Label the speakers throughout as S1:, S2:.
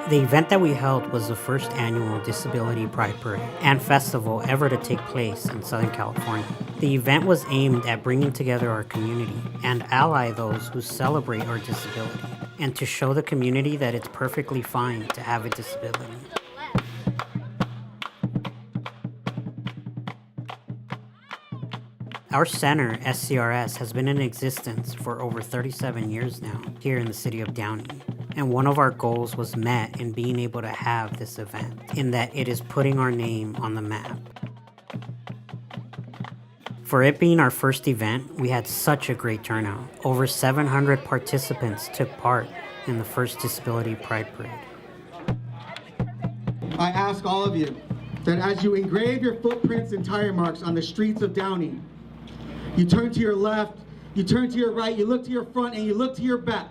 S1: The event that we held was the first annual Disability Pride Parade and Festival ever to take place in Southern California. The event was aimed at bringing together our community and ally those who celebrate our disability, and to show the community that it's perfectly fine to have a disability. Our center, SCRS, has been in existence for over 37 years now here in the city of Downey. And one of our goals was met in being able to have this event, in that it is putting our name on the map. For it being our first event, we had such a great turnout. Over 700 participants took part in the first Disability Pride Parade.
S2: I ask all of you that as you engrave your footprints and tire marks on the streets of Downey, you turn to your left, you turn to your right, you look to your front, and you look to your back,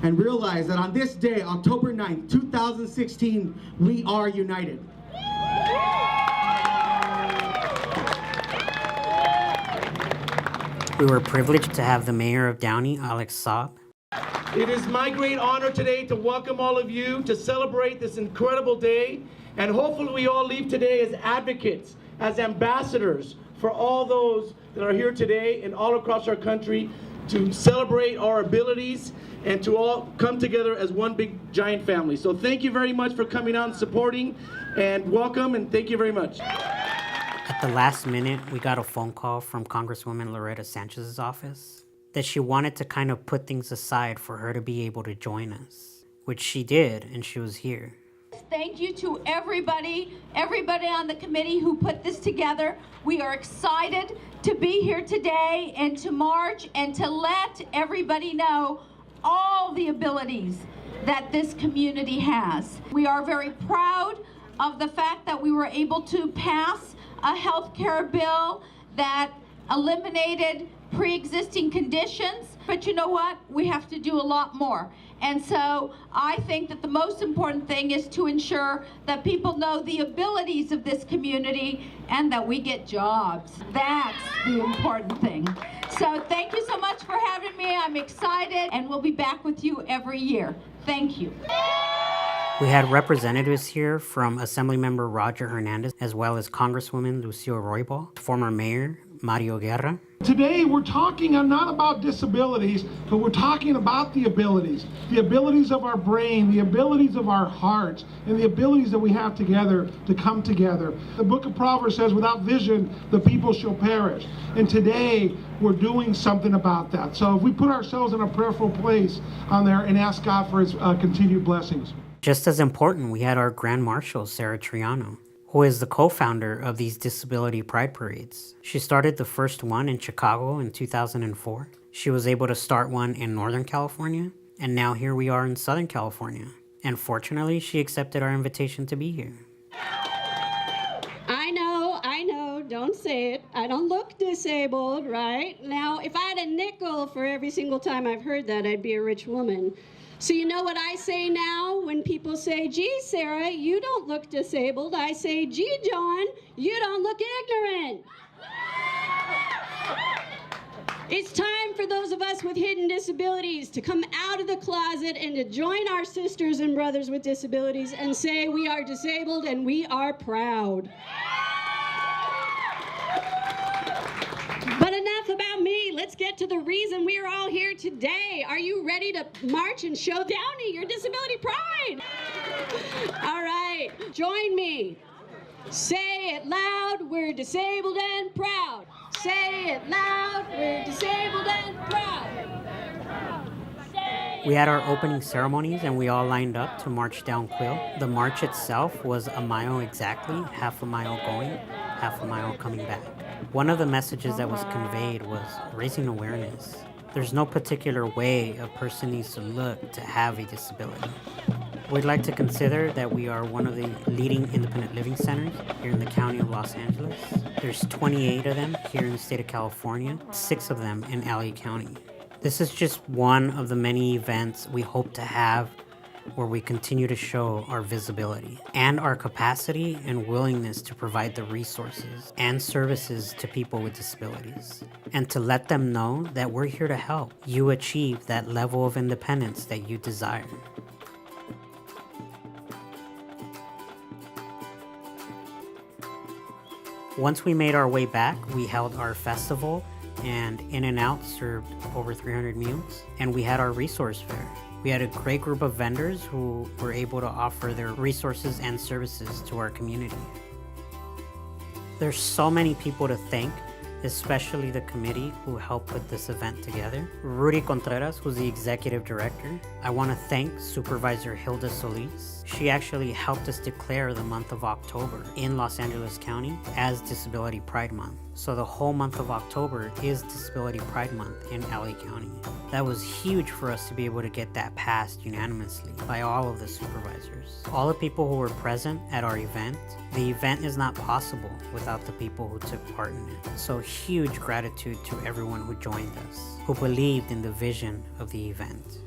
S2: and realize that on this day, October 9th, 2016, we are united.
S1: We were privileged to have the mayor of Downey, Alex Saab.
S3: It is my great honor today to welcome all of you to celebrate this incredible day, and hopefully we all leave today as advocates, as ambassadors for all those that are here today and all across our country to celebrate our abilities and to all come together as one big giant family. So thank you very much for coming out and supporting, and welcome, and thank you very much.
S1: At the last minute, we got a phone call from Congresswoman Loretta Sanchez's office that she wanted to kind of put things aside for her to be able to join us, which she did, and she was here.
S4: Thank you to everybody on the committee who put this together. We are excited to be here today and to march and to let everybody know all the abilities that this community has. We are very proud of the fact that we were able to pass a health care bill that eliminated pre-existing conditions, but you know what? We have to do a lot more. And so I think that the most important thing is to ensure that people know the abilities of this community and that we get jobs. That's the important thing. So thank you so much for having me. I'm excited, and we'll be back with you every year. Thank you.
S1: We had representatives here from Assemblymember Roger Hernandez, as well as Congresswoman Lucio Roybal, former Mayor Mario Guerra.
S5: Today we're talking not about disabilities, but we're talking about the abilities of our brain, the abilities of our hearts, and the abilities that we have together to come together. The book of Proverbs says, without vision, the people shall perish. And today we're doing something about that. So if we put ourselves in a prayerful place on there and ask God for his continued blessings.
S1: Just as important, we had our Grand Marshal, Sarah Triano, who is the co-founder of these Disability Pride Parades. She started the first one in Chicago in 2004. She was able to start one in Northern California, and now here we are in Southern California. And fortunately, she accepted our invitation to be here.
S6: I know, don't say it. I don't look disabled, right? Now, if I had a nickel for every single time I've heard that, I'd be a rich woman. So you know what I say now when people say, gee, Sarah, you don't look disabled? I say, gee, John, you don't look ignorant. It's time for those of us with hidden disabilities to come out of the closet and to join our sisters and brothers with disabilities and say we are disabled and we are proud. But enough about me. Let's get to the reason we are all here today. Are you ready to march and show Downey your disability pride? All right, join me. Say it loud, we're disabled and proud. Say it loud, we're disabled and proud.
S1: We had our opening ceremonies and we all lined up to march down Quill. The march itself was a mile exactly, half a mile going, half a mile coming back. One of the messages that was conveyed was raising awareness. There's no particular way a person needs to look to have a disability. We'd like to consider that we are one of the leading independent living centers here in the county of Los Angeles. There's 28 of them here in the state of California, 6 of them in LA County. This is just one of the many events we hope to have where we continue to show our visibility and our capacity and willingness to provide the resources and services to people with disabilities, and to let them know that we're here to help you achieve that level of independence that you desire. Once we made our way back, we held our festival, and In-N-Out served over 300 meals, and we had our resource fair. We had a great group of vendors who were able to offer their resources and services to our community. There's so many people to thank, especially the committee who helped put this event together. Rudy Contreras, who's the executive director. I want to thank Supervisor Hilda Solis. She actually helped us declare the month of October in Los Angeles County as Disability Pride Month. So the whole month of October is Disability Pride Month in LA County. That was huge for us to be able to get that passed unanimously by all of the supervisors. All the people who were present at our event. The event is not possible without the people who took part in it. So huge gratitude to everyone who joined us, who believed in the vision of the event.